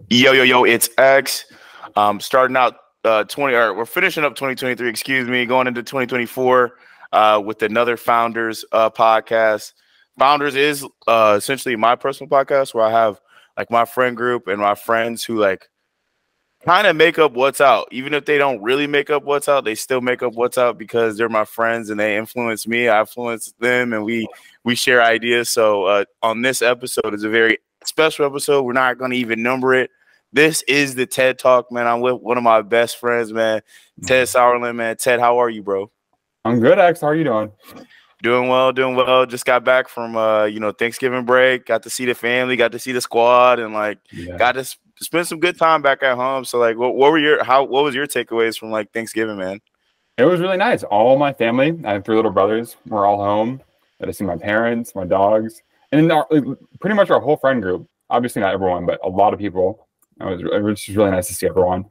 Yo, yo, yo, it's X. Starting out 20 or we're finishing up 2023, excuse me, going into 2024 with another Founders podcast. Founders is essentially my personal podcast where I have like my friend group and my friends who like kind of make up what's out. Even if they don't really make up what's out, they still make up what's out because they're my friends and they influence me. I influence them and we share ideas. So on this episode is a very special episode. We're not going to even number it. This is the TED Talk, man. I'm with one of my best friends, man, Ted Sauerland, man. Ted, how are you, bro? I'm good, X. How are you doing? Doing well, doing well. Just got back from Thanksgiving break. Got to see the family, got to see the squad, and got to spend some good time back at home. So what was your takeaways from like Thanksgiving, man? It was really nice. All my family, I have 3 little brothers. We're all home. Got to see my parents, my dogs, and pretty much our whole friend group. Obviously not everyone, but a lot of people. It was just really nice to see everyone.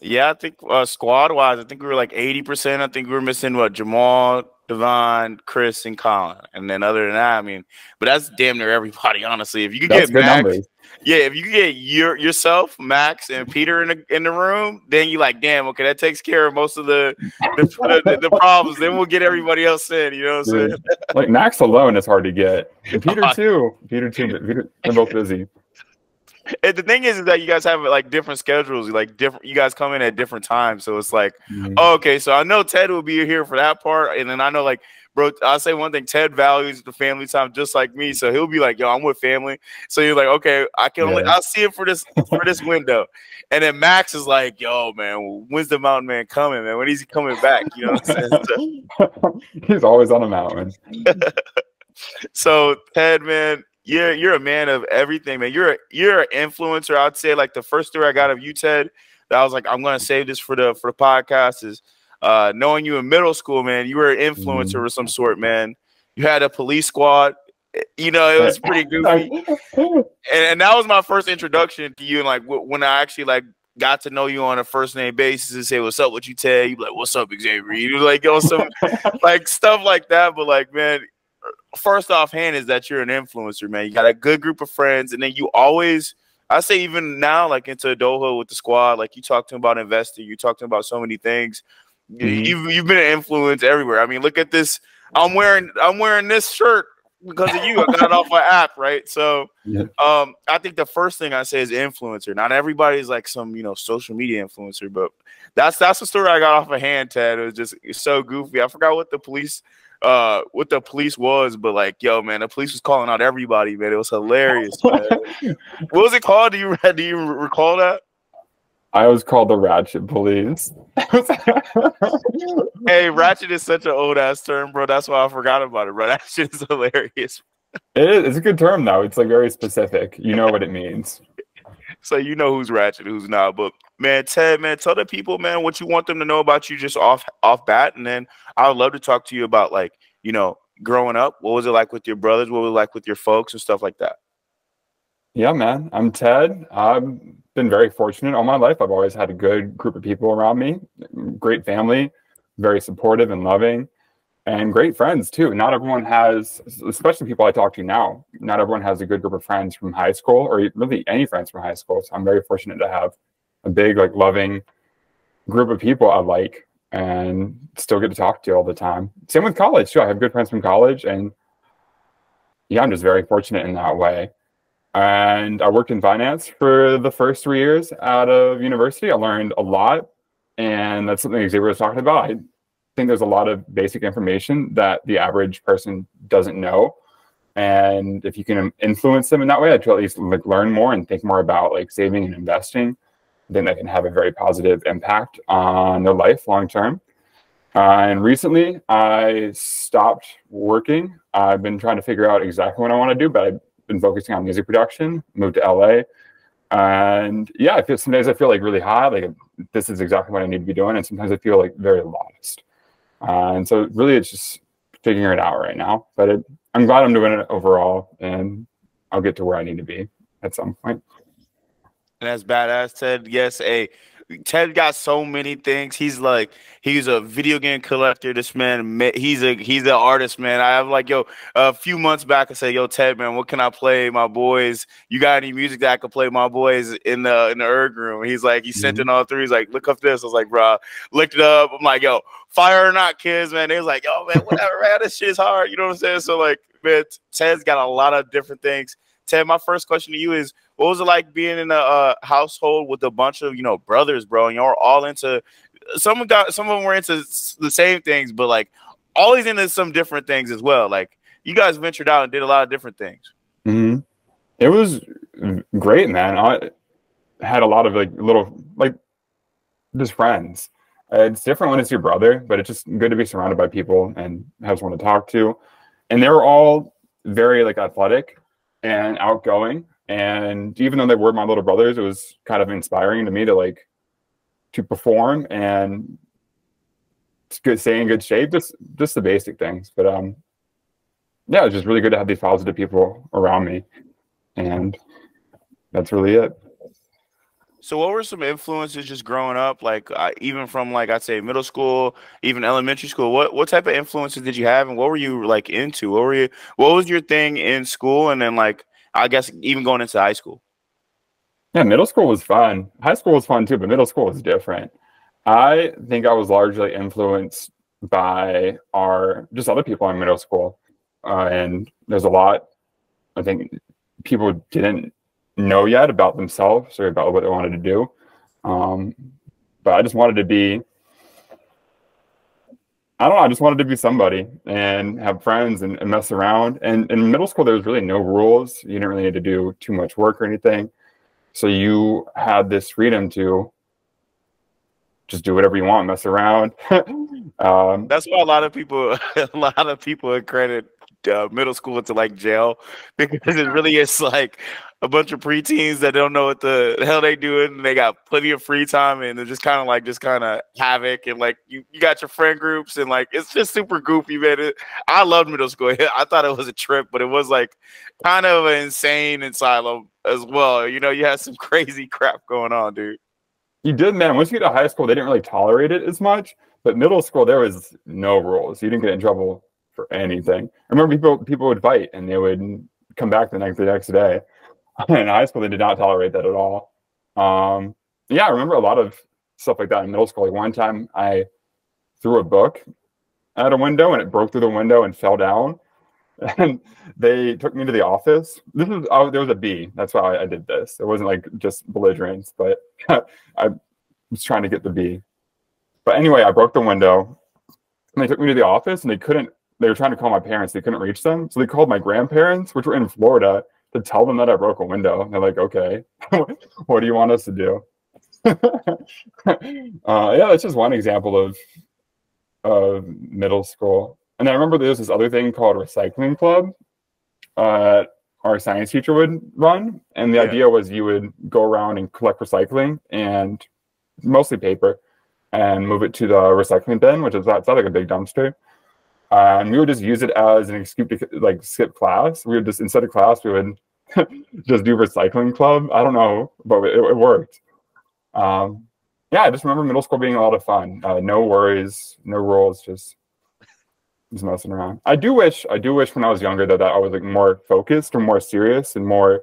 Yeah, I think squad-wise, I think we were like 80%. I think we were missing Jamal, Devon, Chris, and Colin. And then other than that, I mean, but that's damn near everybody, honestly. If you could get Max, if you could get yourself, Max, and Peter in the room, then you like, damn, okay, that takes care of most of the problems. Then we'll get everybody else in. You know what I'm saying? Like Max alone is hard to get. And Peter too. Peter, they're both busy. And the thing is that you guys have like different schedules, you guys come in at different times. So it's like, oh, okay, so I know Ted will be here for that part. And then I know bro, I'll say one thing, Ted values the family time just like me. So he'll be like, yo, I'm with family. So you're like, okay, I'll see it for this window. And then Max is like, yo, man, when's the mountain man coming, man? When is he coming back? You know what I'm saying? So, he's always on a mountain. So Ted, man, you're a man of everything, man. You're an influencer. I'd say like the first story I got of you, Ted, that I was like, I'm gonna save this for the podcast is knowing you in middle school, man. You were an influencer of some sort, man. You had a police squad. You know, it was pretty goofy. and that was my first introduction to you. And like when I actually got to know you on a first name basis and say, what's up with you, Ted? You like, what's up, Xavier? You like on some like stuff like that. But like, man, first off hand is that you're an influencer, man. You got a good group of friends, and then you always, I say even now, like into adulthood with the squad, like you talk to them about investing, you talk to them about so many things. You've been an influence everywhere. I mean, look at this. I'm wearing this shirt because of you. I got it off my app, right? So I think the first thing I say is influencer. Not everybody's like some, social media influencer, but that's the story I got off of hand, Ted. It's so goofy. I forgot what the police was, but like, yo, man, the police was calling out everybody, man. It was hilarious, man. What was it called? Do you recall that? I was called the Ratchet Police. Hey, Ratchet is such an old ass term, bro. That's why I forgot about it, bro. That shit is hilarious. It's a good term though. It's like very specific. You know what it means. So you know who's ratchet, who's not. But man, Ted, man, tell the people, man, what you want them to know about you just off bat, and then I would love to talk to you about growing up. What was it like with your brothers? What was it like with your folks and stuff like that? Yeah, man. I'm Ted. I've been very fortunate all my life. I've always had a good group of people around me, great family, very supportive and loving, and great friends too. Not everyone has, especially people I talk to now, not everyone has a good group of friends from high school or really any friends from high school. So I'm very fortunate to have a big, loving group of people I like and still get to talk to all the time. Same with college too. I have good friends from college, and yeah, I'm just very fortunate in that way. And I worked in finance for the first 3 years out of university. I learned a lot, and that's something Xavier was talking about. I think there's a lot of basic information that the average person doesn't know, and if you can influence them in that way, to at least learn more and think more about saving and investing, then that can have a very positive impact on their life long term. And recently, I stopped working. I've been trying to figure out exactly what I want to do, but I've been focusing on music production, moved to LA. And yeah, some days I feel really high, this is exactly what I need to be doing. And sometimes I feel very lost. And so really it's just figuring it out right now. But I'm glad I'm doing it overall, and I'll get to where I need to be at some point. And that's badass, Ted. Yes, Ted got so many things. He's a video game collector. This man, he's an artist, man. I have like, yo, a few months back, I said, yo, Ted, man, what can I play my boys? You got any music that I could play my boys in the erg room? He's like, he sent it all through. He's like, look up this. I was like, bro, looked it up. I'm like, yo, fire or not, kids, man. They was like, yo, man, whatever, man, this shit is hard. You know what I'm saying? So like, man, Ted's got a lot of different things. Ted, my first question to you is, what was it like being in a household with a bunch of, brothers, bro? And you're all into, some of them were into the same things, but like always into some different things as well. Like you guys ventured out and did a lot of different things. Mm-hmm. It was great, man. I had a lot of just friends. It's different when it's your brother, but it's just good to be surrounded by people and have someone to talk to. And they were all very like athletic and outgoing. And even though they were my little brothers, it was kind of inspiring to me to perform and stay in good shape, just the basic things. But yeah, it's just really good to have these positive people around me, and that's really it. So what were some influences just growing up, like even from like I'd say middle school, even elementary school? What type of influences did you have, and what were you like into? What was your thing in school, and then like I guess even going into high school? Yeah, middle school was fun. High school was fun too, but middle school was different. I think I was largely influenced by just other people in middle school, and there's a lot I think people didn't know yet about themselves or about what they wanted to do. But I just wanted to be, I don't know, I just wanted to be somebody and have friends and mess around. And in middle school, there was really no rules. You didn't really need to do too much work or anything. So you had this freedom to just do whatever you want, mess around. That's why a lot of people accredit middle school to like jail, because it really is like a bunch of preteens that don't know what the hell they doing, and they got plenty of free time, and they're just kind of havoc, and like you got your friend groups, and like it's just super goofy, man. I loved middle school. I thought it was a trip, but it was like kind of an insane asylum as well. You had some crazy crap going on, dude. You did, man. Once you get to high school, they didn't really tolerate it as much, but middle school there was no rules. You didn't get in trouble for anything. I remember people would fight and they would come back the next day. In high school, they did not tolerate that at all. Yeah, I remember a lot of stuff like that in middle school. Like one time I threw a book at a window and it broke through the window and fell down. And they took me to the office. There was a B. That's why I did this. It wasn't like just belligerence, but I was trying to get the B. But anyway, I broke the window and they took me to the office, and they were trying to call my parents. They couldn't reach them. So they called my grandparents, which were in Florida, to tell them that I broke a window. And they're like, okay, what do you want us to do? Yeah, that's just one example of middle school. And I remember there was this other thing called recycling club our science teacher would run. And the idea was you would go around and collect recycling, and mostly paper, and move it to the recycling bin, which is outside like a big dumpster. And we would just use it as an excuse to like skip class. We would just, instead of class, we would just do recycling club. I don't know, but it worked. Yeah, I just remember middle school being a lot of fun. No worries, no rules, just messing around. I do wish when I was younger that I was like more focused or more serious and more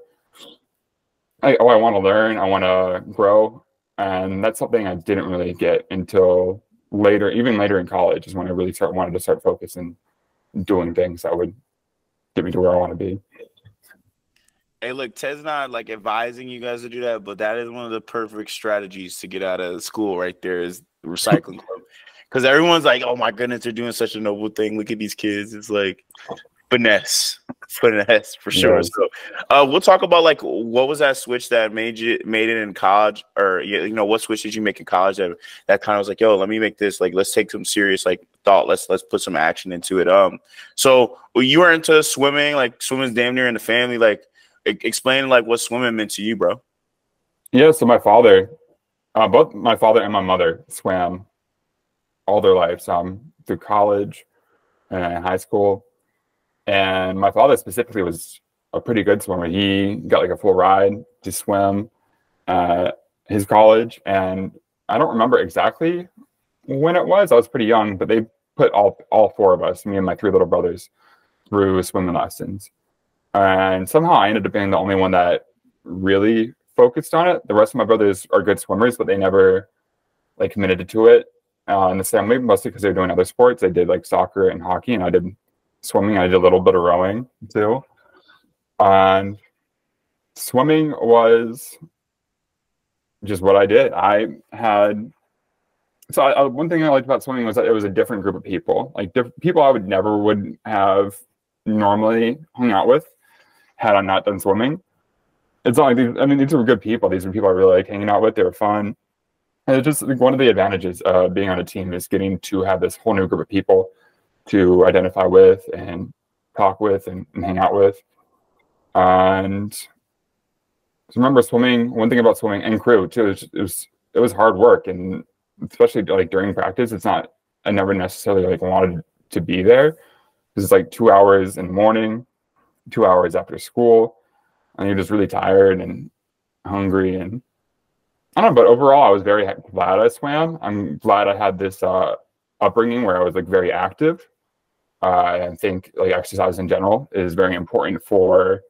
like, oh, I want to learn, I want to grow. And that's something I didn't really get until later, even later in college, is when I really wanted to start focusing, doing things that would get me to where I want to be. Hey, look, Ted's not like advising you guys to do that, but that is one of the perfect strategies to get out of school right there, is the recycling club. Because everyone's like, oh my goodness, they're doing such a noble thing. Look at these kids. It's like finesse for sure. Yes. So we'll talk about like what was that switch that made it in college, or what switch did you make in college that kind of was like, yo, let me make this, like, let's take some serious like thought, let's put some action into it. So you were into swimming, like swimming's damn near in the family. Like explain like what swimming meant to you, bro. Yeah, so my father, both my father and my mother swam all their lives, through college and high school. And my father specifically was a pretty good swimmer. He got like a full ride to swim at his college. And I don't remember exactly when it was. I was pretty young, but they put all four of us, me and my three little brothers, through swimming lessons. And somehow I ended up being the only one that really focused on it. The rest of my brothers are good swimmers, but they never like committed to it in the same way, mostly because they were doing other sports. They did like soccer and hockey, and I did swimming. I did a little bit of rowing too. And swimming was just what I did. One thing I liked about swimming was that it was a different group of people, like different people I would have normally hung out with had I not done swimming. It's not like these were good people. These were people I really like hanging out with. They were fun. And it's just like, one of the advantages of being on a team is getting to have this whole new group of people to identify with and talk with and hang out with. And so remember swimming, one thing about swimming and crew too, it was hard work. And especially like during practice, I never necessarily like wanted to be there because it's like 2 hours in the morning, 2 hours after school, and you're just really tired and hungry. And I don't know, but overall I was very glad I swam. I'm glad I had this upbringing where I was like very active. I think like exercise in general is very important for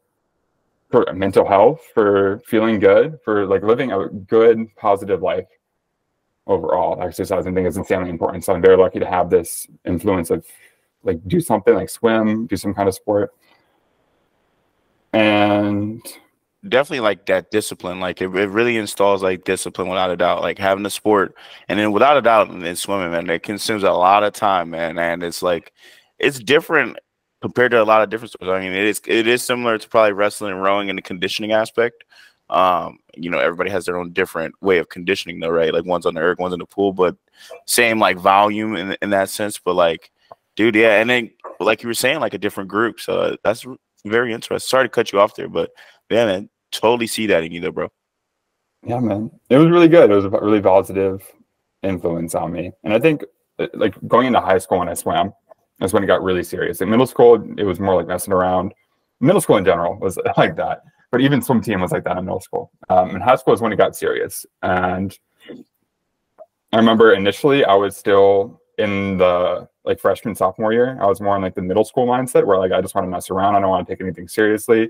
mental health, for feeling good, for like living a good, positive life overall. Exercise, I think, is insanely important. So I'm very lucky to have this influence of like do something like swim, do some kind of sport. And definitely like that discipline. Like it really installs like discipline without a doubt. Like having the sport, and then without a doubt in swimming, man, it consumes a lot of time, man. And it's like it's different compared to a lot of different sports. I mean, it is similar to probably wrestling and rowing in the conditioning aspect. You know, everybody has their own different way of conditioning though, right? Like one's on the erg, one's in the pool, but same like volume in that sense. But like, dude, yeah, and then like you were saying, like a different group. So that's very interesting. Sorry to cut you off there, but yeah, man, totally see that in you though, bro. Yeah, man, it was really good. It was a really positive influence on me. And I think like going into high school when I swam, that's when it got really serious. In middle school, it was more like messing around. Middle school in general was like that. But even swim team was like that in middle school. In high school is when it got serious. And I remember initially I was still in the like freshman, sophomore year. I was more in like the middle school mindset where like I just want to mess around. I don't want to take anything seriously.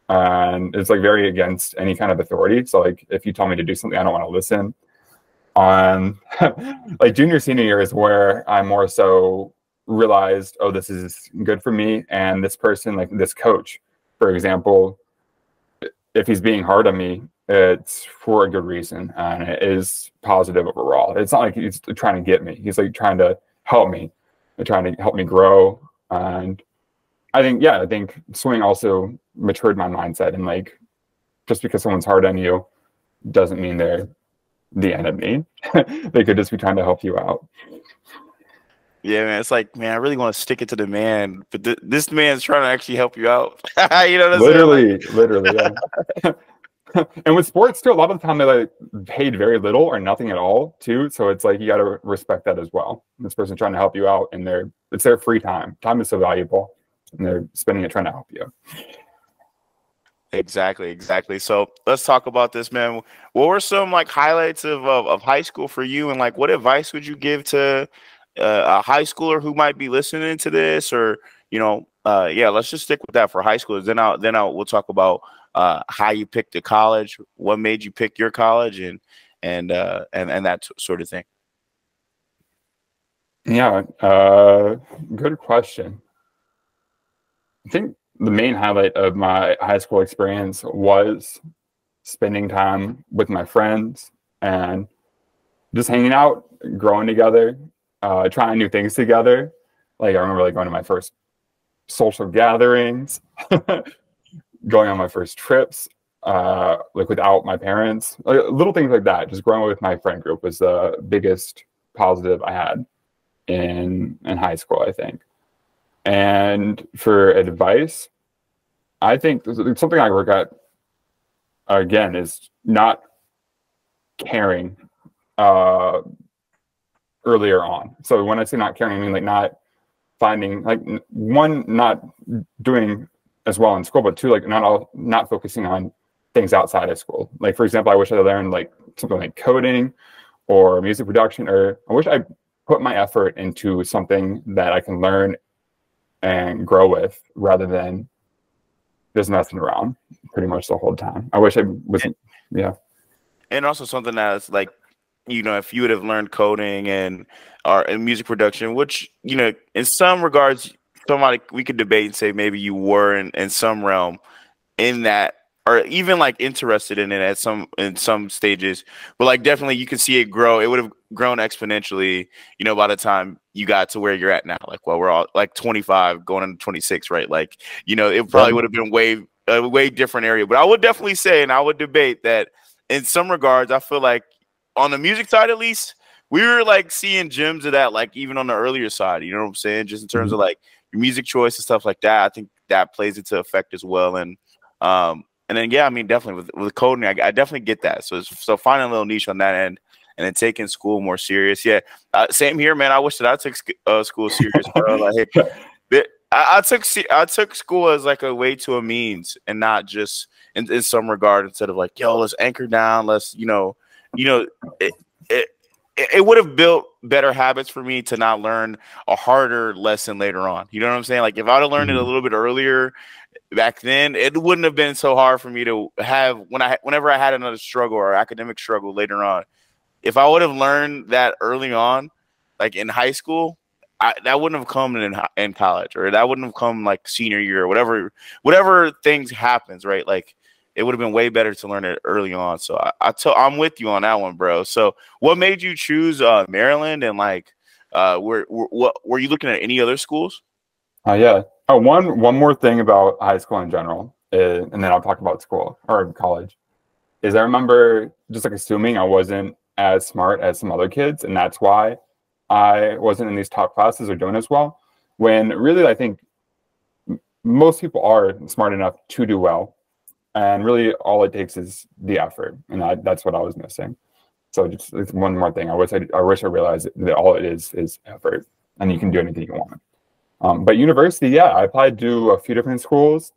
And it's like very against any kind of authority. So like if you tell me to do something, I don't want to listen. Like junior, senior year is where I more so realized, oh, this is good for me. And this person, like this coach, for example, if he's being hard on me, it's for a good reason, and it is positive overall. It's not like he's trying to get me. He's like trying to help me, trying to help me grow. And I think swimming also matured my mindset. And like, just because someone's hard on you doesn't mean they're the enemy. They could just be trying to help you out. Yeah, man. It's like, man, I really want to stick it to the man, but this man's trying to actually help you out. You know what I'm literally, saying? literally, yeah. And with sports too, a lot of the time they like paid very little or nothing at all too. So it's like you got to respect that as well. This person trying to help you out, and it's their free time. Time is so valuable, and they're spending it trying to help you. Exactly. So let's talk about this, man. What were some like highlights of high school for you, and like what advice would you give to a high schooler who might be listening to this, or yeah, let's just stick with that for high schoolers. Then we'll talk about how you picked a college, what made you pick your college, and that sort of thing. Yeah, good question. I think the main highlight of my high school experience was spending time with my friends and just hanging out, growing together, trying new things together. Like I remember like going to my first social gatherings, going on my first trips, like without my parents, like, little things like that. Just growing with my friend group was the biggest positive I had in high school, I think. And for advice, I think something I regret again is not caring earlier on. So when I say not caring, I mean like not finding, like, one, not doing as well in school, but two, like not focusing on things outside of school. Like for example, I wish I learned like something like coding or music production, or I wish I put my effort into something that I can learn and grow with rather than just messing around pretty much the whole time. I wish I wasn't, yeah. And also something that's like, if you would have learned coding and or in music production, which, in some regards, somebody we could debate and say maybe you were in some realm in that, or even like interested in it at some stages, but like definitely you can see it grow. It would have grown exponentially, by the time you got to where you're at now. Like, well, we're all like 25 going into 26, right? Like, it probably would have been a way different area. But I would definitely say, and I would debate that in some regards, I feel like on the music side, at least, we were like seeing gems of that, like even on the earlier side, you know what I'm saying? Just in terms of like your music choice and stuff like that. I think that plays into effect as well. And then, yeah, I mean, definitely with coding, I definitely get that. So finding a little niche on that end and then taking school more serious. Yeah. Same here, man. I wish that I took school serious, bro. Like, I took school as like a way to a means and not just in some regard, instead of like, yo, let's anchor down. Let's, it would have built better habits for me to not learn a harder lesson later on. You know what I'm saying? Like if I'd have learned it a little bit earlier back then, it wouldn't have been so hard for me to have whenever I had another struggle or academic struggle later on. If I would have learned that early on, like in high school, that wouldn't have come in college, or that wouldn't have come like senior year or whatever things happens, right? Like it would have been way better to learn it early on. So I'm with you on that one, bro. So what made you choose Maryland, and like what were you looking at any other schools? Yeah. Oh, one more thing about high school in general, and then I'll talk about school or college, is I remember just like assuming I wasn't as smart as some other kids, and that's why I wasn't in these top classes or doing as well. When really, I think most people are smart enough to do well, and really all it takes is the effort, and that's what I was missing. So just one more thing, I wish I realized that all it is effort, and you can do anything you want. But university, yeah, I applied to a few different schools.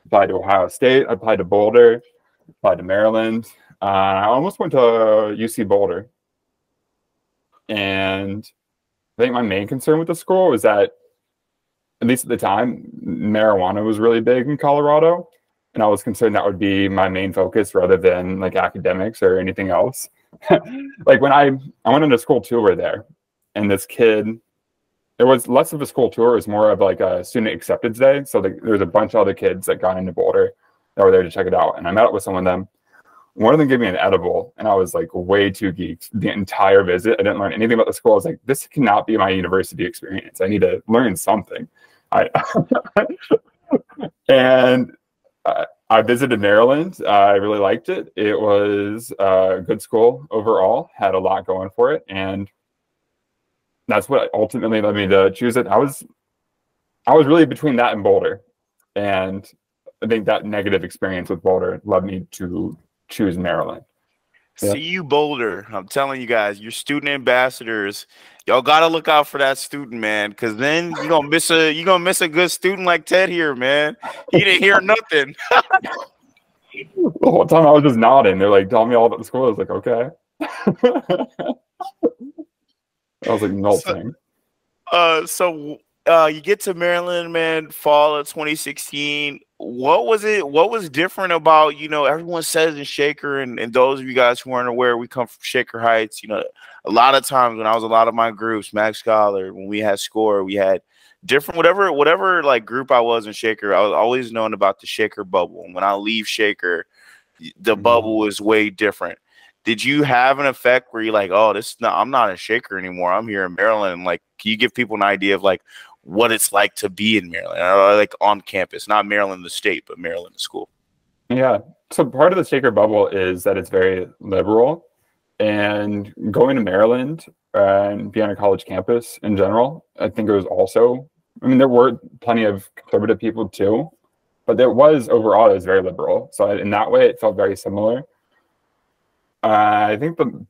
Applied to Ohio State, I applied to Boulder, applied to Maryland. I almost went to UC Boulder. And I think my main concern with the school was that, at least at the time, marijuana was really big in Colorado. And I was concerned that would be my main focus rather than like academics or anything else. Like when I went on a school tour there, and this kid, it was less of a school tour, it was more of like a student acceptance day. So there was a bunch of other kids that got into Boulder that were there to check it out. And I met up with some of them. One of them gave me an edible, and I was like way too geeked the entire visit. I didn't learn anything about the school. I was like, this cannot be my university experience. I need to learn something. And I visited Maryland. I really liked it. It was a good school overall, had a lot going for it. And that's what ultimately led me to choose it. I was really between that and Boulder. And I think that negative experience with Boulder led me to choose Maryland. Yeah. See you, Boulder. I'm telling you guys, your student ambassadors, y'all gotta look out for that student, man, because then you're gonna miss a good student like Ted here, man. He didn't hear nothing. The whole time I was just nodding. They're like telling me all about the school. I was like, okay. I was like, melting. So you get to Maryland, man, fall of 2016. What was different about, everyone says in Shaker, and those of you guys who aren't aware, we come from Shaker Heights. A lot of times when I was a lot of my groups, Max Scholar, when we had Score, we had different, whatever like group I was in Shaker, I was always known about the Shaker bubble. And when I leave Shaker, the bubble is way different. Did you have an effect where you're like, oh, I'm not a Shaker anymore, I'm here in Maryland? Like, can you give people an idea of like what it's like to be in Maryland, or like on campus, not Maryland the state, but Maryland the school? Yeah. So part of the Shaker bubble is that it's very liberal, and going to Maryland and be on a college campus in general, I think it was also, I mean, there were plenty of conservative people too, but it was very liberal. So in that way, it felt very similar. I think the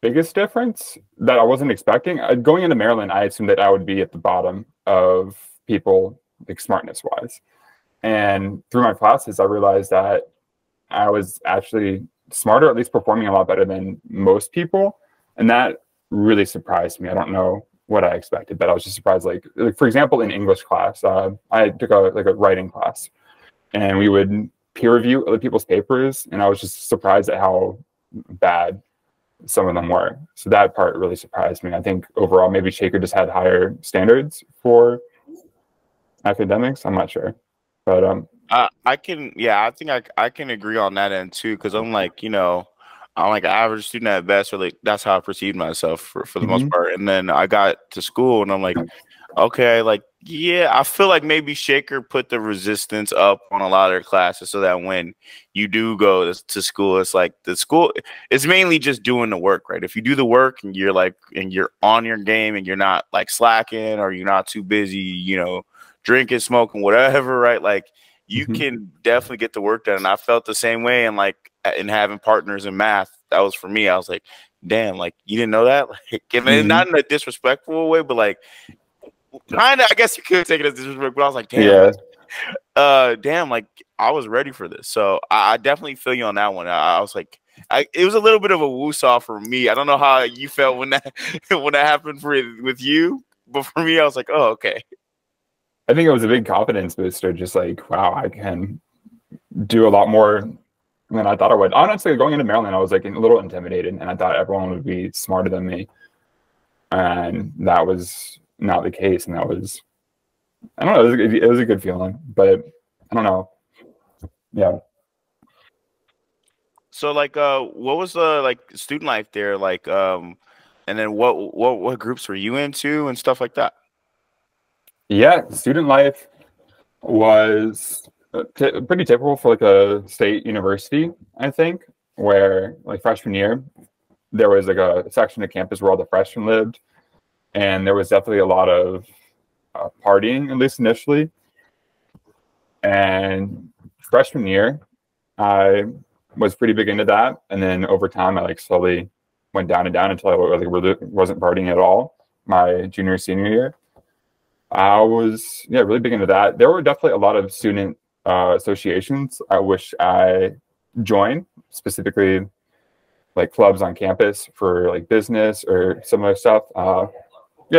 biggest difference that I wasn't expecting, going into Maryland, I assumed that I would be at the bottom of people, like smartness wise. And through my classes, I realized that I was actually smarter, at least performing a lot better than most people. And that really surprised me. I don't know what I expected, but I was just surprised. Like for example, in English class, I took a writing class, and we would peer review other people's papers, and I was just surprised at how bad some of them were. So that part really surprised me. I think overall, maybe Shaker just had higher standards for academics. I'm not sure, but I can, yeah, I think I can agree on that end too, because I'm like, I'm like an average student at best, or like that's how I perceived myself for the most part. And then I got to school, and I'm like, okay, like, yeah, I feel like maybe Shaker put the resistance up on a lot of their classes so that when you do go to school, it's like the school, it's mainly just doing the work, right? If you do the work and you're like, and you're on your game and you're not like slacking or you're not too busy, drinking, smoking, whatever, right? Like you can definitely get the work done. And I felt the same way. And like in having partners in math, that was for me. I was like, damn, like you didn't know that? Like, and not in a disrespectful way, but like, kind of, I guess you could take it as disrespect, but I was like, damn, damn, like I was ready for this. So I definitely feel you on that one. I was like, it was a little bit of a woo-saw for me. I don't know how you felt when that when that happened with you, but for me, I was like, oh, okay. I think it was a big confidence booster. Just like, wow, I can do a lot more than I thought I would. Honestly, going into Maryland, I was like a little intimidated, and I thought everyone would be smarter than me, and that was not the case. And that was, I don't know, it was a good feeling, but I don't know. Yeah. So like, what was the like student life there like? And then what groups were you into and stuff like that? Yeah, student life was pretty typical for like a state university, I think, where like freshman year, there was like a section of campus where all the freshmen lived, and there was definitely a lot of partying, at least initially. And freshman year, I was pretty big into that, and then over time, I like slowly went down and down until I like really wasn't partying at all. My junior senior year, I was really big into that. There were definitely a lot of student associations I wish I joined, specifically like clubs on campus for like business or similar stuff.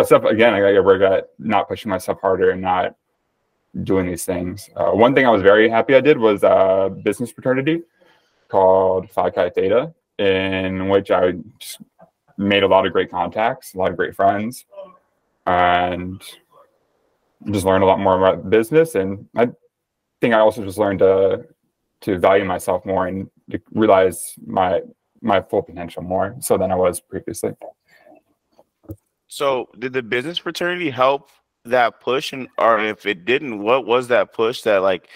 Stuff again. I regret not pushing myself harder and not doing these things. One thing I was very happy I did was a business fraternity called Phi Chi Theta, in which I just made a lot of great contacts, a lot of great friends, and just learned a lot more about business. And I think I also just learned to value myself more and to realize my full potential more so than I was previously. So did the business fraternity help that push, and or if it didn't, what was that push that like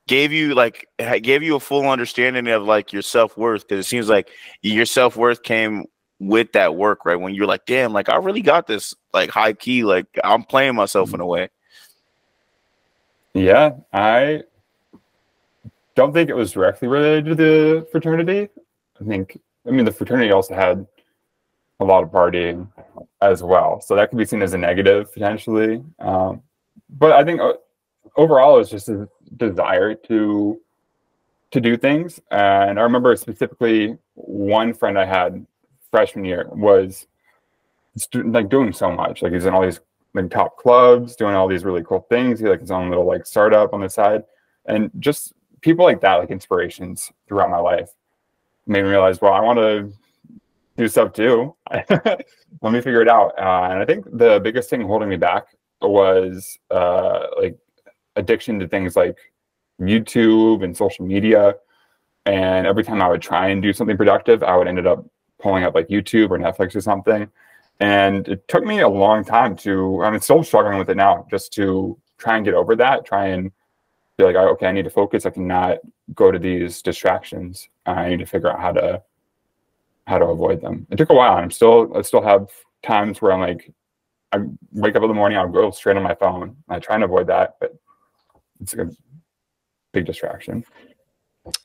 gave you a full understanding of like your self-worth? Because it seems like your self-worth came with that work, right? When you're like, damn, like I really got this, like high key, like I'm playing myself in a way. Yeah, I don't think it was directly related to the fraternity. I mean, the fraternity also had a lot of partying as well, so that could be seen as a negative potentially. But I think overall, it's just a desire to do things. And I remember specifically one friend I had freshman year was like doing so much. Like he's in all these like top clubs, doing all these really cool things. He like his own little like startup on the side, and just people like that, like inspirations throughout my life, made me realize, well, I want to do stuff too. Let me figure it out. And I think the biggest thing holding me back was like addiction to things like YouTube and social media. And every time I would try and do something productive, I would end up pulling up like YouTube or Netflix or something. And it took me a long time I'm still struggling with it now, just to try and get over that, try and be like, okay, I need to focus. I cannot go to these distractions. I need to figure out how to avoid them. It took a while. I still have times where I'm like, I wake up in the morning, I'll go straight on my phone. I try and avoid that, but it's a big distraction.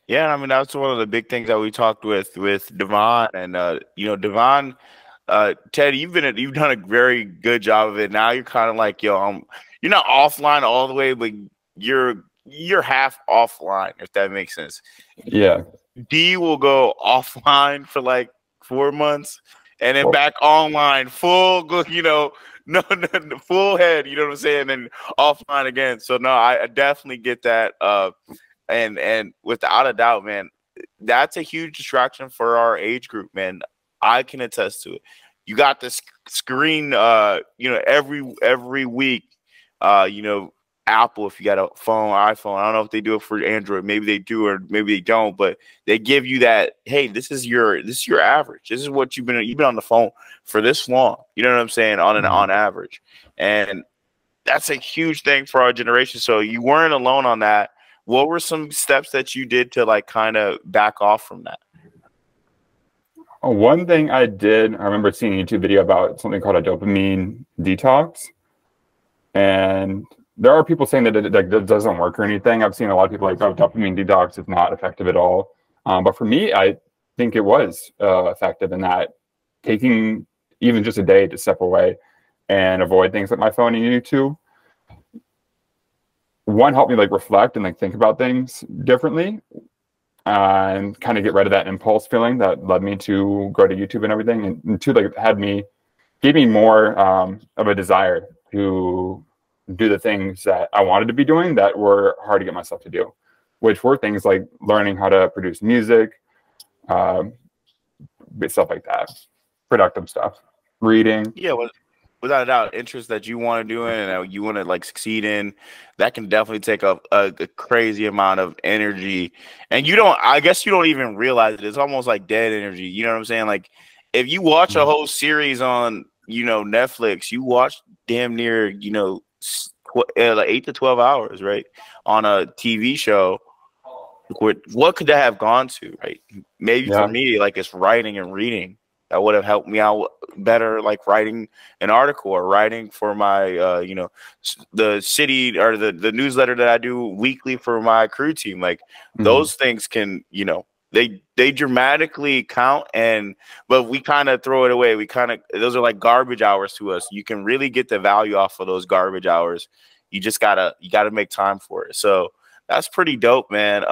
Yeah, I mean that's one of the big things that we talked with Devon, and Devon, Ted, you've done a very good job of it. Now you're kind of like, yo, you're not offline all the way, but you're half offline, if that makes sense. Yeah. D will go offline for like 4 months, and then back online, you know, no, full head, you know what I'm saying, and offline again. So no, I definitely get that. And without a doubt, man, that's a huge distraction for our age group, man. I can attest to it. You got this screen, you know, every week, you know, Apple, if you got a phone, iPhone, I don't know if they do it for Android. Maybe they do, or maybe they don't. But they give you that. Hey, this is your average. This is what you've been on the phone for this long. You know what I'm saying? On average, and that's a huge thing for our generation. So you weren't alone on that. What were some steps that you did to like kind of back off from that? One thing I did, I remember seeing a YouTube video about something called a dopamine detox, and there are people saying that it doesn't work or anything. I've seen a lot of people like, oh, dopamine detox is not effective at all. But for me, I think it was effective in that taking even just a day to step away and avoid things like my phone and YouTube. One, helped me like reflect and like think about things differently and kind of get rid of that impulse feeling that led me to go to YouTube and everything. And two, like gave me more of a desire to do the things that I wanted to be doing that were hard to get myself to do, which were things like learning how to produce music, stuff like that, productive stuff, reading. Yeah, well, without a doubt, interest that you want to do in and you want to like succeed in, that can definitely take a crazy amount of energy. And I guess you don't even realize it. It's almost like dead energy. You know what I'm saying? Like if you watch a whole series on, you know, Netflix, you watch damn near, you know, like 8 to 12 hours, right? On a TV show. What could that have gone to, right? Maybe for me, like it's writing and reading. That would have helped me out better, like writing an article or writing for my, you know, the city or the newsletter that I do weekly for my crew team. Like those things can, you know, they dramatically count, but we kind of throw it away. Those are like garbage hours to us. You can really get the value off of those garbage hours. You gotta make time for it. So that's pretty dope, man.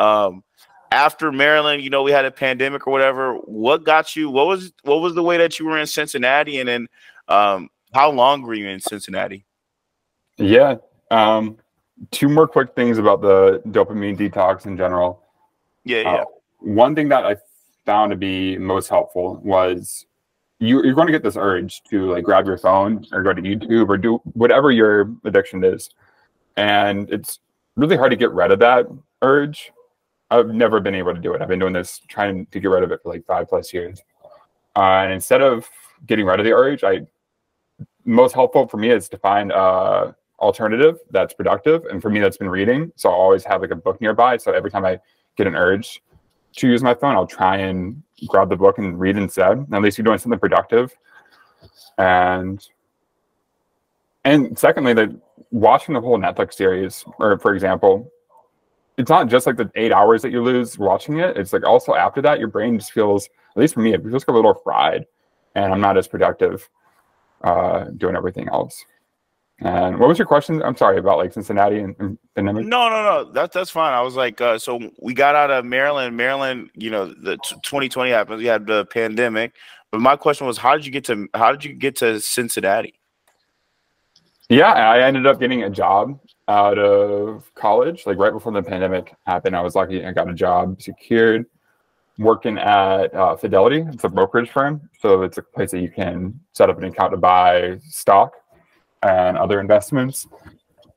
After Maryland, you know, we had a pandemic or whatever. What got you? What was the way that you were in Cincinnati, and then how long were you in Cincinnati? Yeah, two more quick things about the dopamine detox in general. Yeah. One thing that I found to be most helpful was you're going to get this urge to like grab your phone or go to YouTube or do whatever your addiction is, and it's really hard to get rid of that urge. I've never been able to do it. I've been doing this, trying to get rid of it for like 5+ years. And instead of getting rid of the urge, most helpful for me is to find alternative that's productive. And for me, that's been reading. So I'll always have like a book nearby. So every time I get an urge to use my phone, I'll try and grab the book and read instead. At least you're doing something productive. And secondly, watching the whole Netflix series, or for example, it's not just like the 8 hours that you lose watching it. It's like also after that, your brain just feels, at least for me, it feels like a little fried, and I'm not as productive doing everything else. And what was your question? I'm sorry, about like Cincinnati and pandemic. No. That's fine. I was like, so we got out of Maryland. Maryland, you know, the 2020 happened. We had the pandemic. But my question was, how did you get to Cincinnati? Yeah, I ended up getting a job out of college, like right before the pandemic happened. I was lucky. I got a job secured working at Fidelity. It's a brokerage firm. So it's a place that you can set up an account to buy stock and other investments.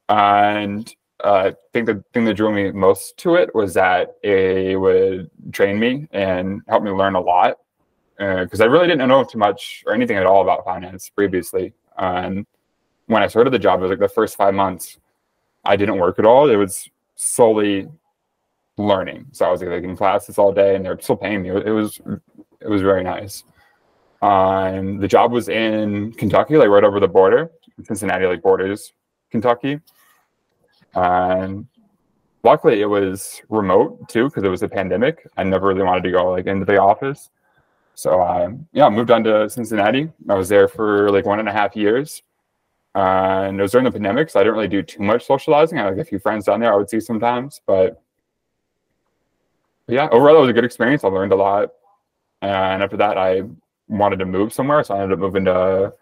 And I think the thing that drew me most to it was that it would train me and help me learn a lot. Because I really didn't know too much or anything at all about finance previously. And when I started the job, it was like the first 5 months, I didn't work at all. It was solely learning. So I was like in classes all day, and they're still paying me. It was very nice. The job was in Kentucky, like right over the border. Cincinnati like borders Kentucky. And luckily, it was remote too, because it was a pandemic. I never really wanted to go like into the office. So I moved on to Cincinnati. I was there for like 1.5 years. And it was during the pandemic, so I didn't really do too much socializing. I had like a few friends down there I would see sometimes, but yeah, overall it was a good experience. I learned a lot, and after that, I wanted to move somewhere, so I ended up moving to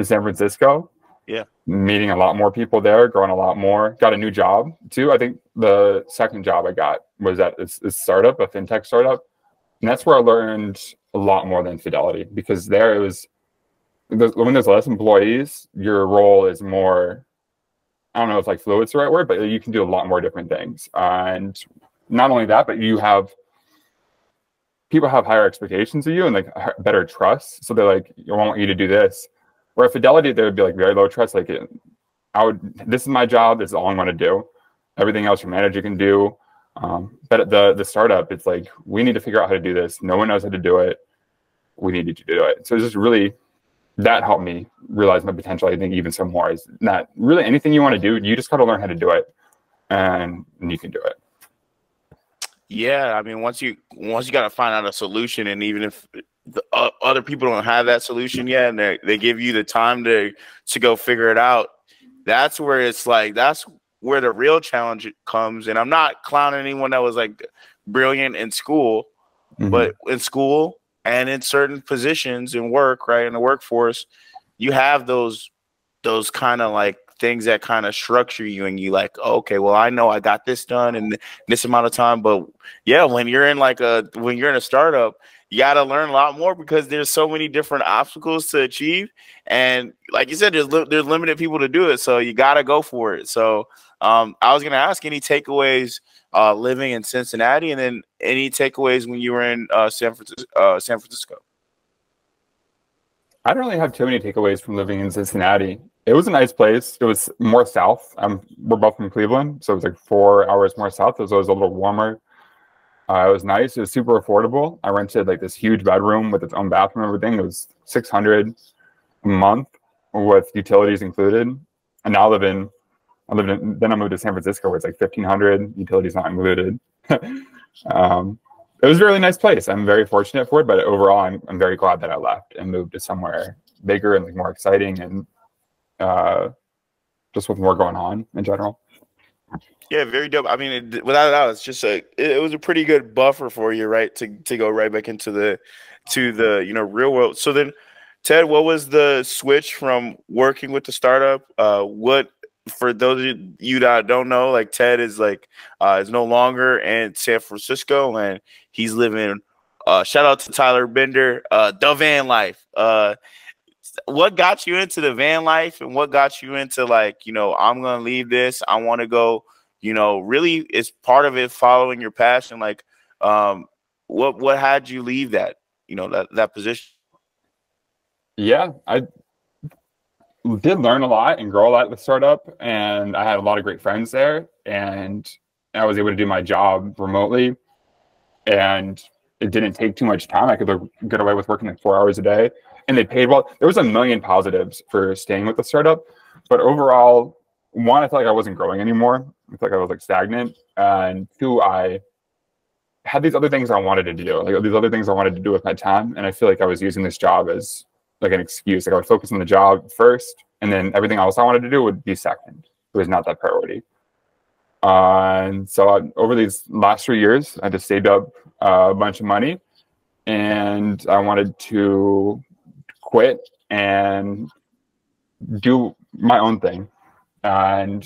San Francisco. Yeah. Meeting a lot more people there, growing a lot more. Got a new job too. I think the second job I got was at this startup, a fintech startup, and that's where I learned a lot more than Fidelity, because there it was when there's less employees, your role is more, I don't know if like fluid's the right word, but you can do a lot more different things. And not only that, but people have higher expectations of you and like better trust. So they're like, I want you to do this. Where at Fidelity, there would be like very low trust. Like this is my job. This is all I'm going to do. Everything else your manager can do. But at the startup, it's like, we need to figure out how to do this. No one knows how to do it. We need you to do it. So it's just really, that helped me realize my potential. I think even some more is that really anything you want to do, you just got to learn how to do it, and you can do it. Yeah, I mean, once you got to find out a solution, and even if the other people don't have that solution yet, and they give you the time to go figure it out, that's where it's like, that's where the real challenge comes. And I'm not clowning anyone that was like brilliant in school, but in school and in certain positions in work, right, in the workforce, you have those kind of like things that kind of structure you, and you like, oh, okay, well, I know I got this done in this amount of time. But yeah, when you're in a startup, you got to learn a lot more, because there's so many different obstacles to achieve. And like you said, there's limited people to do it. So you got to go for it. So I was going to ask, any takeaways living in Cincinnati, and then any takeaways when you were in San Francisco? I don't really have too many takeaways from living in Cincinnati. It was a nice place. It was more south. We're both from Cleveland, so it was like 4 hours more south. So it was a little warmer. It was nice. It was super affordable. I rented like this huge bedroom with its own bathroom and everything. It was $600 a month with utilities included. And now then I moved to San Francisco where it's like $1,500, utilities not included. It was a really nice place. I'm very fortunate for it, but overall, I'm very glad that I left and moved to somewhere bigger and like more exciting, and just with more going on in general. Yeah, very dope. I mean, without a doubt, it's just it was a pretty good buffer for you, right, to go right back into the real world. So then, Ted, what was the switch from working with the startup? What, for those of you that don't know, like Ted is no longer in San Francisco, and he's living. Shout out to Tyler Bender, the van life. What got you into the van life, and what got you into like, I'm gonna leave this, I want to go, really is part of it following your passion. Like, what had you leave that, that position? Yeah, I did learn a lot and grow a lot at the startup, and I had a lot of great friends there, and I was able to do my job remotely, and it didn't take too much time. I could get away with working like 4 hours a day, and they paid well. There was a million positives for staying with the startup, but overall, one, I felt like I wasn't growing anymore. I felt like I was like stagnant, and two, I had these other things I wanted to do, like these other things I wanted to do with my time, and I feel like I was using this job as like an excuse. Like I would focus on the job first, and then everything else I wanted to do would be second. It was not that priority. And so over these last 3 years, I just saved up a bunch of money, and I wanted to quit and do my own thing. And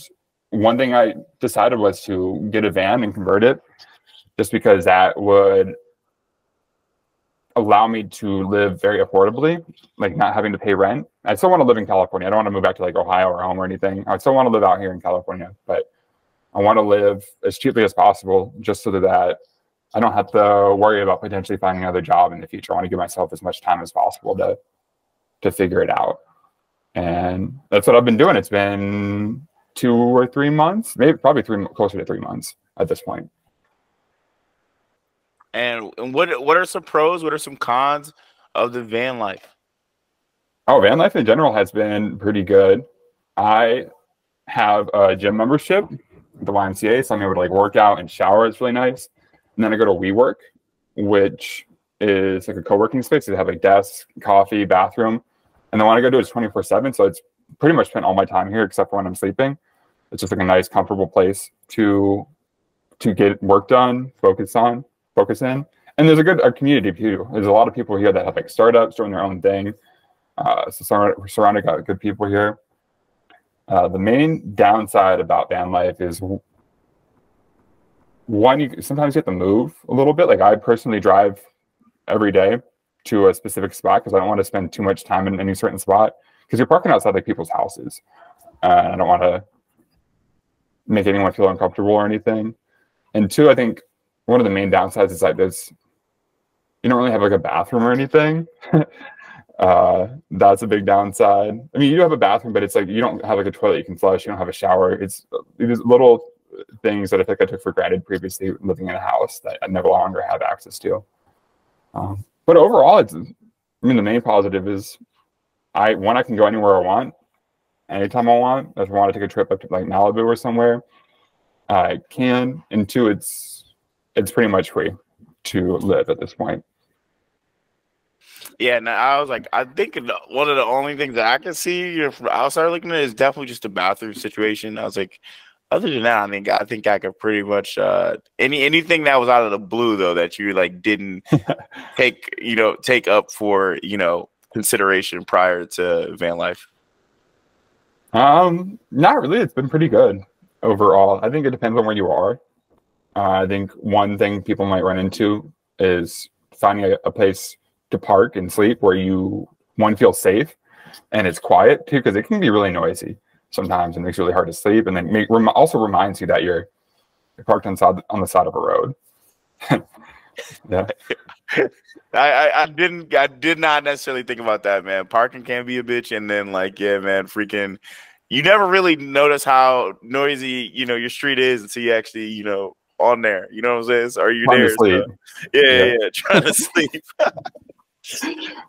one thing I decided was to get a van and convert it, just because that would allow me to live very affordably, like not having to pay rent. I still want to live in California. I don't want to move back to like Ohio or home or anything. I still want to live out here in California, but I want to live as cheaply as possible, just so that I don't have to worry about potentially finding another job in the future. I want to give myself as much time as possible to figure it out. And that's what I've been doing. It's been 2 or 3 months, maybe probably closer to 3 months at this point. And what are some pros? What are some cons of the van life? Oh, van life in general has been pretty good. I have a gym membership at the YMCA, so I'm able to like work out and shower. It's really nice. And then I go to WeWork, which is like a co-working space. They have like desk, coffee, bathroom. And the one I go to is 24/7. So it's pretty much spent all my time here except for when I'm sleeping. It's just like a nice, comfortable place to get work done, focus in. And And there's a good community too. There's a lot of people here that have like startups doing their own thing. So we're surrounded by good people here. The main downside about van life is one, sometimes you have to move a little bit. Like I personally drive every day to a specific spot because I don't want to spend too much time in any certain spot because you're parking outside like people's houses. And I don't want to make anyone feel uncomfortable or anything. And two, I think one of the main downsides is like this, you don't really have like a bathroom or anything. That's a big downside. I mean, you do have a bathroom, but it's like you don't have like a toilet you can flush. You don't have a shower. It's these little things that I think I took for granted previously living in a house that I no longer have access to. But overall, I mean, the main positive is I can go anywhere I want, anytime I want. If I want to take a trip up to like Malibu or somewhere, I can. And two, it's pretty much free to live at this point. Yeah, and I was like, I think one of the only things that I can see from outside looking at it is definitely just the bathroom situation. I was like, other than that, I think I could pretty much anything that was out of the blue though that you like didn't take up for consideration prior to van life. Not really. It's been pretty good overall. I think it depends on where you are. I think one thing people might run into is finding a place to park and sleep where one feels safe and it's quiet too, because it can be really noisy sometimes and makes it really hard to sleep, and then also reminds you that you're parked on the side of a road. Yeah. I did not necessarily think about that, man. Parking can be a bitch, and then like, yeah, man, freaking, you never really notice how noisy your street is until you actually on there. You know what I'm saying? So are you trying there? to sleep. So, yeah, trying to sleep.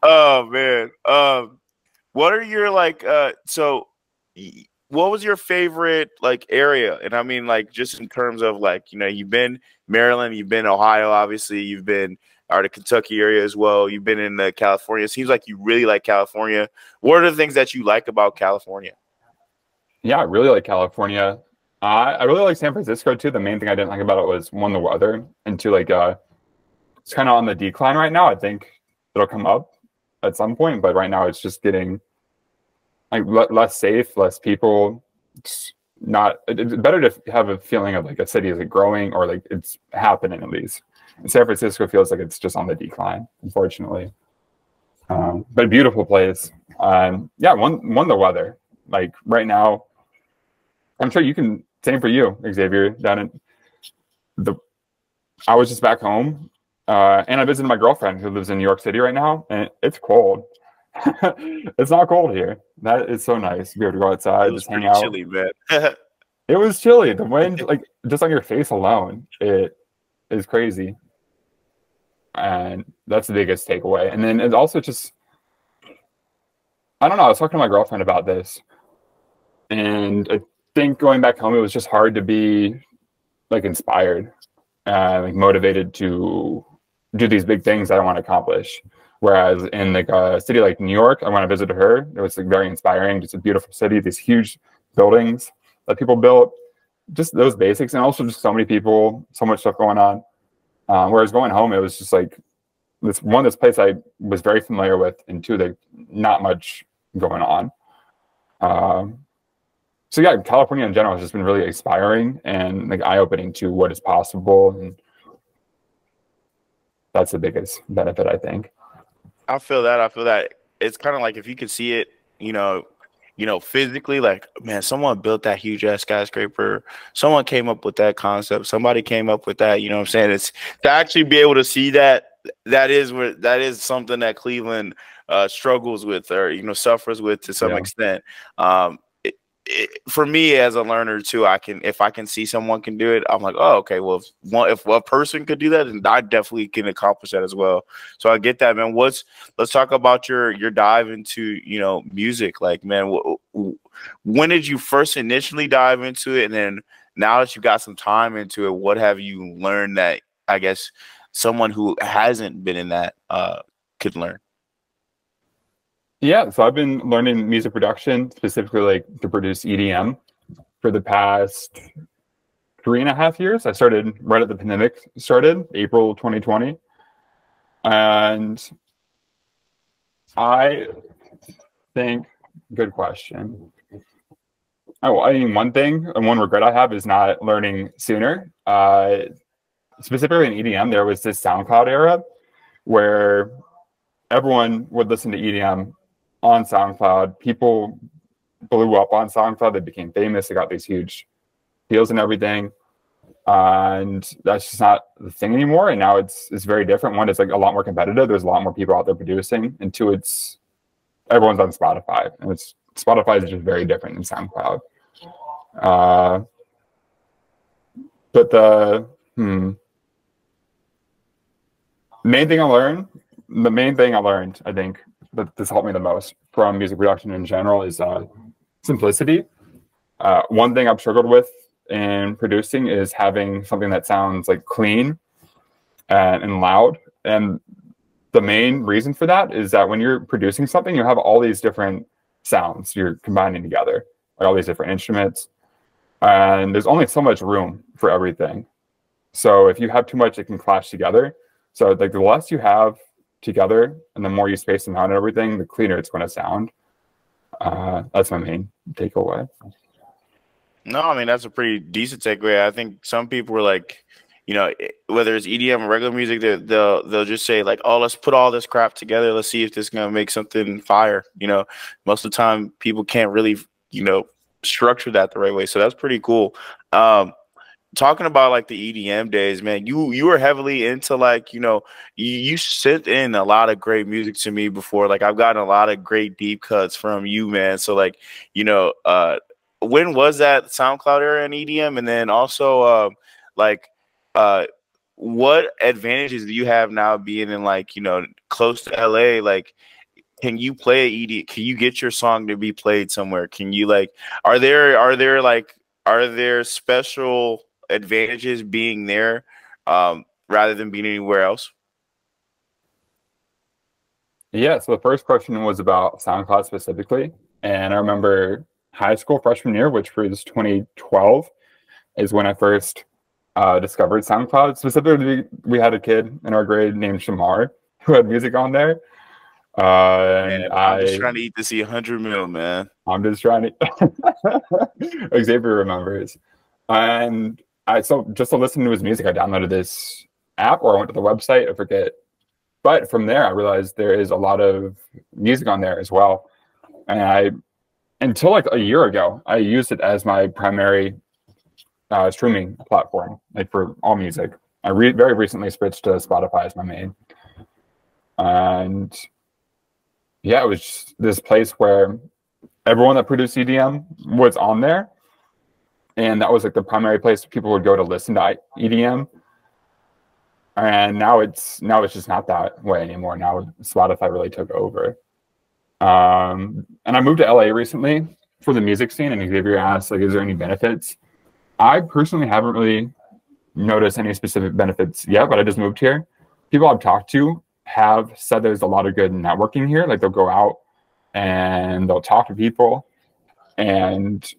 Oh man. What are your like? What was your favorite like area? And I mean, like, just in terms of like, you've been Maryland, you've been Ohio, obviously, you've been the Kentucky area as well. You've been in California. It seems like you really like California. What are the things that you like about California? Yeah, I really like California. I really like San Francisco too. The main thing I didn't like about it was one, the weather, and two, like it's kind of on the decline right now. I think it'll come up at some point, but right now it's just getting like less safe, less people. It's better to have a feeling of like a city is like growing or like it's happening at least. And San Francisco feels like it's just on the decline, unfortunately. But a beautiful place. Yeah, one the weather. Like right now, I'm sure you can. Same for you, Xavier. I was just back home, and I visited my girlfriend who lives in New York City right now, and it's cold. It's not cold here. That is so nice to be able to go outside, just hang out. Chilly, man. It was chilly. The wind, like just on your face alone, it is crazy, and that's the biggest takeaway. And then it's also just, I don't know. I was talking to my girlfriend about this, and I think going back home, it was just hard to be like inspired, like motivated to do these big things that I want to accomplish. Whereas in like a city like New York, I want to visit her. It was like very inspiring. Just a beautiful city, these huge buildings that people built, just those basics, and also just so many people, so much stuff going on. Whereas going home, it was just like this place I was very familiar with, and two, like not much going on. So yeah, California in general has just been really inspiring and like eye-opening to what is possible, and that's the biggest benefit, I think. I feel that. It's kind of like if you could see it, physically, like, man, someone built that huge ass skyscraper. Someone came up with that concept. Somebody came up with that. You know what I'm saying? It's to actually be able to see that is something that Cleveland struggles with or suffers with to some extent. For me as a learner too, if I can see someone can do it, I'm like, oh, okay, well, if a person could do that, then I definitely can accomplish that as well. So I get that, man. Let's talk about your dive into music. Like, man, when did you first initially dive into it, and then now that you got some time into it, what have you learned that I guess someone who hasn't been in that could learn? Yeah, so I've been learning music production, specifically like to produce EDM for the past 3.5 years. I started right at the pandemic started, April 2020. And I think, good question. Oh, I mean, one thing and one regret I have is not learning sooner. Specifically in EDM, there was this SoundCloud era where everyone would listen to EDM on SoundCloud. People blew up on SoundCloud. They became famous. They got these huge deals and everything. And that's just not the thing anymore. And now it's very different. One, it's like a lot more competitive. There's a lot more people out there producing. And two, it's everyone's on Spotify. And Spotify is just very different than SoundCloud. But the main thing I learned, I think, that this helped me the most from music production in general is simplicity. One thing I've struggled with in producing is having something that sounds like clean and loud. And the main reason for that is that when you're producing something, you have all these different sounds you're combining together, like all these different instruments. And there's only so much room for everything. So if you have too much, it can clash together. So like the less you have together and the more you space them out and everything, the cleaner it's going to sound. That's my main takeaway. No, I mean, that's a pretty decent takeaway. I think some people were like, you know, whether it's EDM or regular music, they'll just say like, oh, let's put all this crap together. Let's see if this is going to make something fire. You know, most of the time people can't really, you know, structure that the right way. So that's pretty cool. Talking about like the EDM days, man, you were heavily into like, you know, you sent in a lot of great music to me before. Like I've gotten a lot of great deep cuts from you, man. So like, you know, when was that SoundCloud era in EDM? And then also what advantages do you have now being in like, you know, close to LA? Like, can you play ED? Can you get your song to be played somewhere? Can you like, are there special advantages being there rather than being anywhere else? Yeah, so the first question was about SoundCloud specifically. And I remember high school freshman year, which was 2012, is when I first discovered SoundCloud. Specifically, we had a kid in our grade named Shamar who had music on there. Man, I'm just trying to eat to see 100 mil, man. I'm just trying to. Xavier remembers. And so just to listen to his music, I downloaded this app or I went to the website, I forget. But from there, I realized there is a lot of music on there as well. And until like a year ago, I used it as my primary streaming platform, like for all music. I very recently switched to Spotify as my main. And yeah, it was just this place where everyone that produced EDM was on there. And that was like the primary place people would go to listen to EDM. And now it's just not that way anymore. Now Spotify really took over. And I moved to LA recently for the music scene, and Xavier asked, like, is there any benefits? I personally haven't really noticed any specific benefits yet, but I just moved here. People I've talked to have said there's a lot of good networking here. Like they'll go out and they'll talk to people. And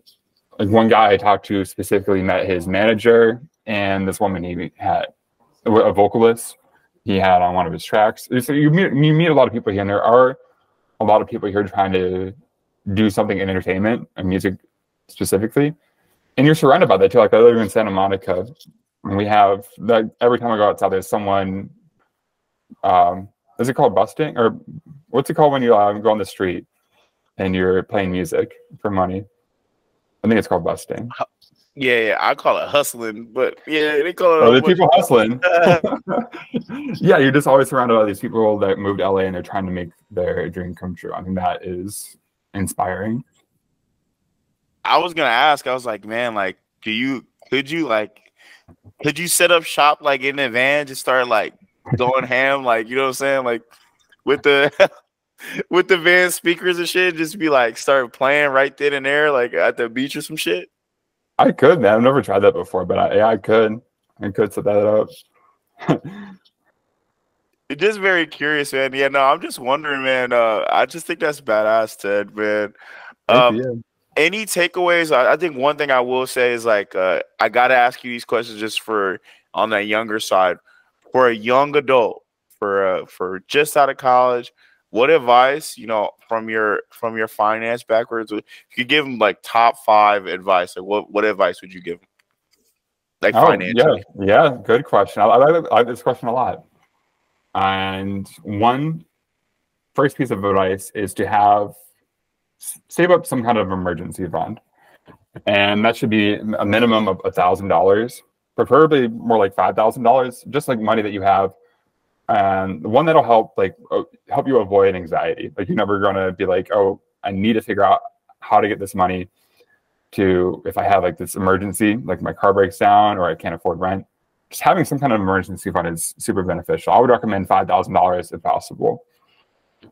like one guy I talked to specifically met his manager and this woman he had, a vocalist he had on one of his tracks. So you meet a lot of people here, and there are a lot of people here trying to do something in entertainment and music specifically. And you're surrounded by that too. Like I live in Santa Monica, and we have like every time I go outside, there's someone. Is it called busting, or what's it called when you go on the street and you're playing music for money? I think it's called busting. Yeah, I call it hustling, but yeah, they call it. Oh, the people hustling. Yeah, you're just always surrounded by these people that moved to LA and they're trying to make their dream come true. I think that is inspiring. I was gonna ask. I was like, man, like, could you set up shop like in the van, just start like going ham, like, you know what I'm saying, like with the with the van speakers and shit, just be like start playing right then and there, like at the beach or some shit. I could, man. I've never tried that before, but I could set that up. Just very curious, man. Yeah, no, I'm just wondering, man. I just think that's badass, Ted, man. Any takeaways? I think one thing I will say is like I gotta ask you these questions just for on that younger side. For a young adult, for just out of college, what advice, you know, from your finance backwards, if you could give them like top 5 advice, like what advice would you give them? Like Oh, yeah. financially. Yeah. Good question. I like this question a lot. And one first piece of advice is to save up some kind of emergency fund. And that should be a minimum of $1,000, preferably more like $5,000, just like money that you have. And the one that'll help you avoid anxiety. Like you're never going to be like, oh, I need to figure out how to get this money to, if I have like this emergency, like my car breaks down or I can't afford rent. Just having some kind of emergency fund is super beneficial. I would recommend $5,000 if possible.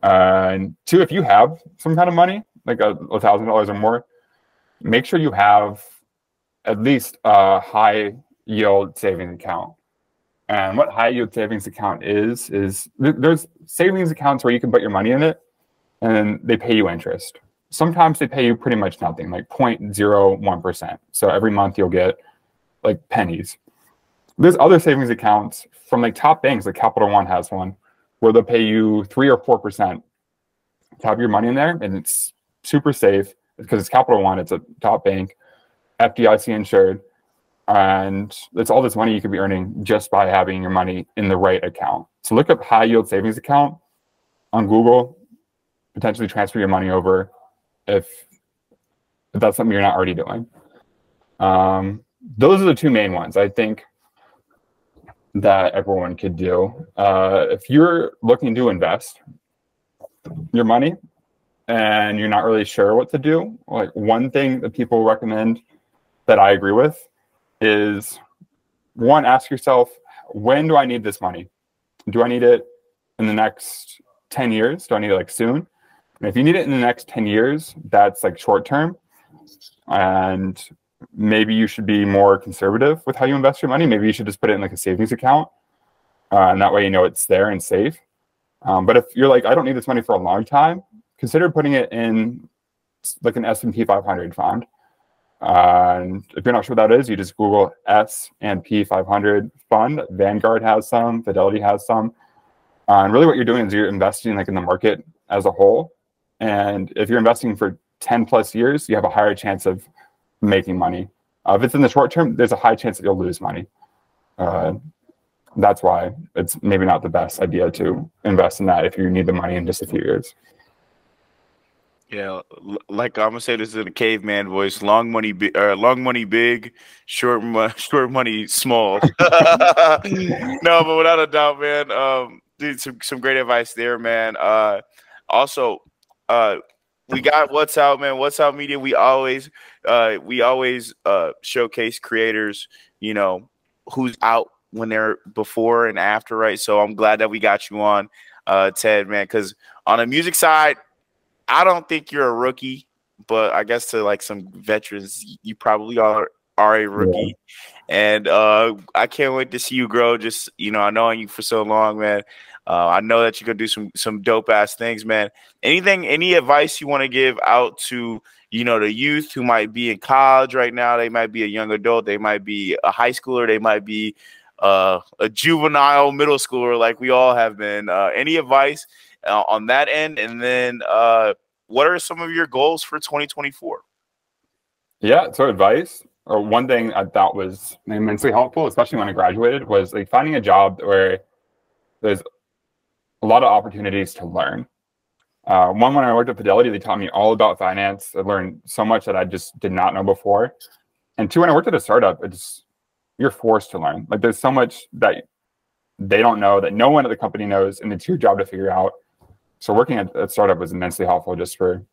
And 2, if you have some kind of money, like $1,000 or more, make sure you have at least a high yield savings account. And what high yield savings account is there's savings accounts where you can put your money in it and they pay you interest. Sometimes they pay you pretty much nothing, like 0.01%. So every month you'll get like pennies. There's other savings accounts from like top banks, like Capital One has one, where they'll pay you 3 or 4% to have your money in there, and it's super safe because it's Capital One, it's a top bank, FDIC insured, and it's all this money you could be earning just by having your money in the right account. So look up high yield savings account on Google, potentially transfer your money over if that's something you're not already doing. Those are the 2 main ones I think that everyone could do. If you're looking to invest your money and you're not really sure what to do, like one thing that people recommend that I agree with is, one, ask yourself, when do I need this money? Do I need it in the next 10 years? Do I need it like soon? And if you need it in the next 10 years, that's like short term. And maybe you should be more conservative with how you invest your money. Maybe you should just put it in like a savings account. And that way, you know, it's there and safe. But if you're like, I don't need this money for a long time, consider putting it in like an S&P 500 fund. And if you're not sure what that is, you just Google S&P 500 fund. Vanguard has some, Fidelity has some. And really what you're doing is you're investing like in the market as a whole. And if you're investing for 10 plus years, you have a higher chance of making money. If it's in the short term, there's a high chance that you'll lose money. That's why it's maybe not the best idea to invest in that if you need the money in just a few years. Yeah, like I'm gonna say this in a caveman voice: long money big, short money small. No, but without a doubt, man. Dude, some great advice there, man. Also, we got What's Out, man. What's Out Media. We always showcase creators, you know, who's out when they're before and after, right? So I'm glad that we got you on, Ted, man, because on the music side, I don't think you're a rookie, but I guess to like some veterans, you probably are a rookie. Yeah. And I can't wait to see you grow. Just, you know, I know you for so long, man. I know that you're gonna do some dope ass things, man. Any advice you want to give out to, you know, the youth who might be in college right now? They might be a young adult, they might be a high schooler, they might be a juvenile middle schooler, like we all have been. Any advice on that end? And then what are some of your goals for 2024? Yeah, so advice, or one thing I thought was immensely helpful, especially when I graduated, was like finding a job where there's a lot of opportunities to learn. One, when I worked at Fidelity, they taught me all about finance. I learned so much that I just did not know before. And 2, when I worked at a startup, you're forced to learn. Like there's so much that they don't know, that no one at the company knows, and it's your job to figure out. So working at a startup was immensely helpful just for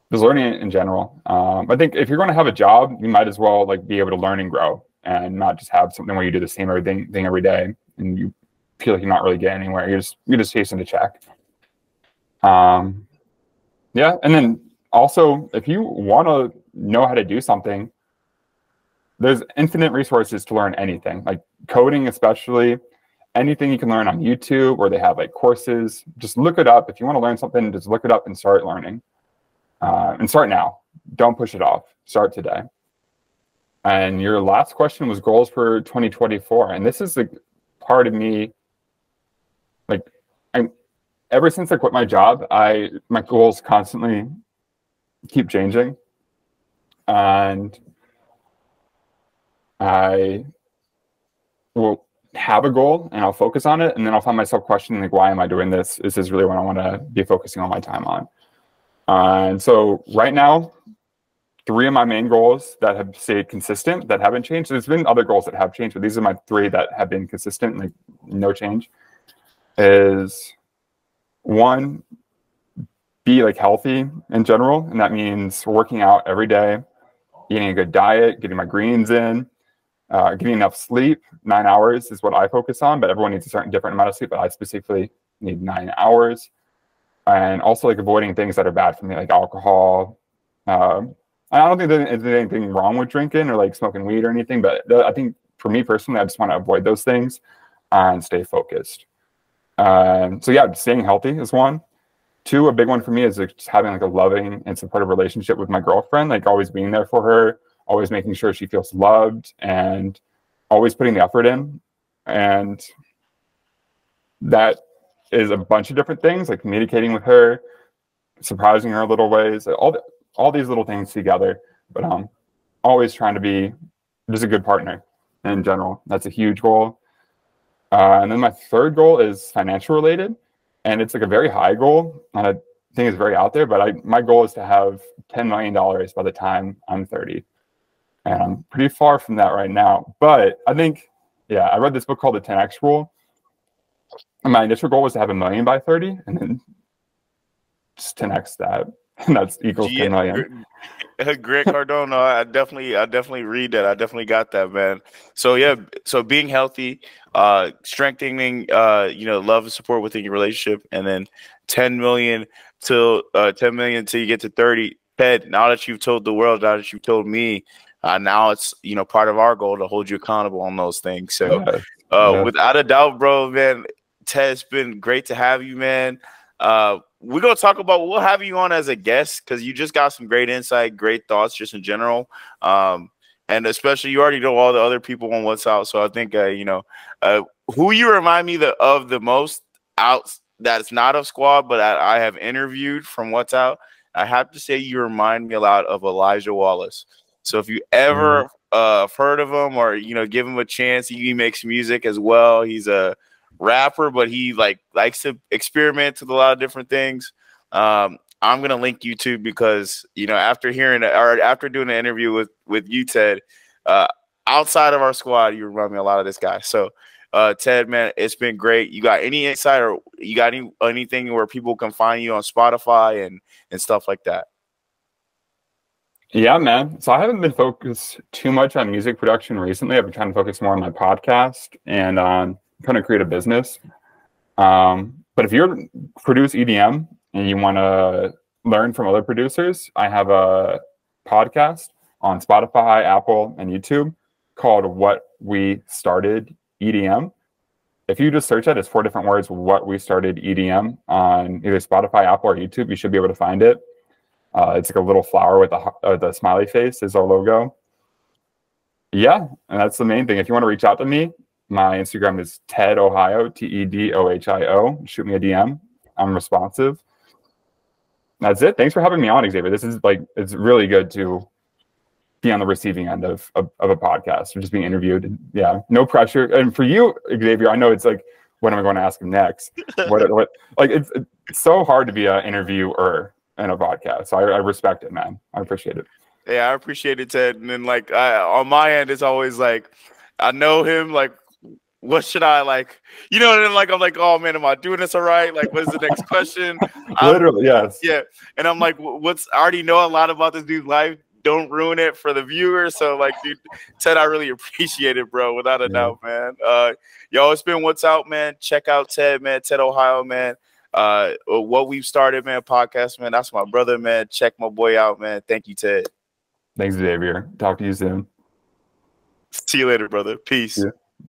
just learning in general. I think if you're going to have a job, you might as well like be able to learn and grow, and not just have something where you do the same thing every day and you feel like you're not really getting anywhere. You're just chasing a check. Yeah, and then also if you want to know how to do something, there's infinite resources to learn anything, like coding especially. Anything you can learn on YouTube, or they have like courses. Just look it up. If you want to learn something, just look it up and start learning. And start now. Don't push it off. Start today. And your last question was goals for 2024. And this is the part of me like I ever since I quit my job, my goals constantly keep changing, and I will have a goal and I'll focus on it, and then I'll find myself questioning, like, why am I doing this? Is this really what I want to be focusing all my time on? And so right now, 3 of my main goals that have stayed consistent, that haven't changed. There's been other goals that have changed, but these are my 3 that have been consistent, like no change. Is 1, be like healthy in general, and that means working out every day, eating a good diet, getting my greens in, getting enough sleep. 9 hours is what I focus on, but everyone needs a certain different amount of sleep, but I specifically need 9 hours. And also like avoiding things that are bad for me, like alcohol. I don't think there's anything wrong with drinking or like smoking weed or anything, but I think for me personally, I just want to avoid those things and stay focused. So yeah, staying healthy is 1. 2, a big one for me is like just having like a loving and supportive relationship with my girlfriend, like always being there for her, always making sure she feels loved, and always putting the effort in. And that is a bunch of different things, like communicating with her, surprising her in little ways, all these little things together. But always trying to be just a good partner in general. That's a huge goal. And then my 3rd goal is financial related, and it's like a very high goal. I think it's very out there, but my goal is to have $10 million by the time I'm 30. And I'm pretty far from that right now. But I think, yeah, I read this book called The 10X Rule. And my initial goal was to have $1 million by 30, and then just 10X that. And that's equals 10 million. Greg Cardone, I definitely read that. I definitely got that, man. So yeah, so being healthy, strengthening, love and support within your relationship, and then 10 million till you get to 30. Ted, now that you've told the world, now that you've told me, now it's part of our goal to hold you accountable on those things. So without a doubt, bro, man, Ted, it's been great to have you, man. We're going to talk about, we'll have you on as a guest because you just got some great insight, great thoughts just in general. And especially you already know all the other people on What's Out. So I think, who you remind me of the most out that's not of Squad, but I have interviewed from What's Out, I have to say you remind me a lot of Elijah Wallace. So if you ever heard of him or, give him a chance, he makes music as well. He's a rapper, but he likes to experiment with a lot of different things. I'm gonna link you too because after doing an interview with you, Ted, outside of our squad, you remind me a lot of this guy. So Ted, man, it's been great. You got any insight or you got anything where people can find you on Spotify and stuff like that? Yeah, man. So I haven't been focused too much on music production recently. I've been trying to focus more on my podcast and on trying to create a business. But if you're produce EDM and you want to learn from other producers, I have a podcast on Spotify, Apple, and YouTube called What We Started EDM. If you just search it, it's 4 different words, What We Started EDM, on either Spotify, Apple, or YouTube. You should be able to find it. It's like a little flower with the smiley face is our logo. Yeah, and that's the main thing. If you want to reach out to me, my Instagram is TedOhio, TEDOHIO. Shoot me a DM. I'm responsive. That's it. Thanks for having me on, Xavier. This is it's really good to be on the receiving end of a podcast or just being interviewed. Yeah, no pressure. And for you, Xavier, I know it's like, what am I going to ask him next? It's so hard to be an interviewer in a podcast. So I respect it, man. I appreciate it. Yeah, I appreciate it, Ted. And then on my end, it's always I know him, what should I and then I'm like, oh man, am I doing this all right? What is the next question? Literally, yes. Yeah. And I'm like, I already know a lot about this dude's life. Don't ruin it for the viewers. So dude, Ted, I really appreciate it, bro. Without a doubt, man. It's been What's Out, man. Check out Ted, man. Ted Ohio, man. What We've Started, man, podcast, man. That's my brother, man. Check my boy out, man. Thank you, Ted. Thanks, Xavier. Talk to you soon. See you later, brother. Peace. Yeah.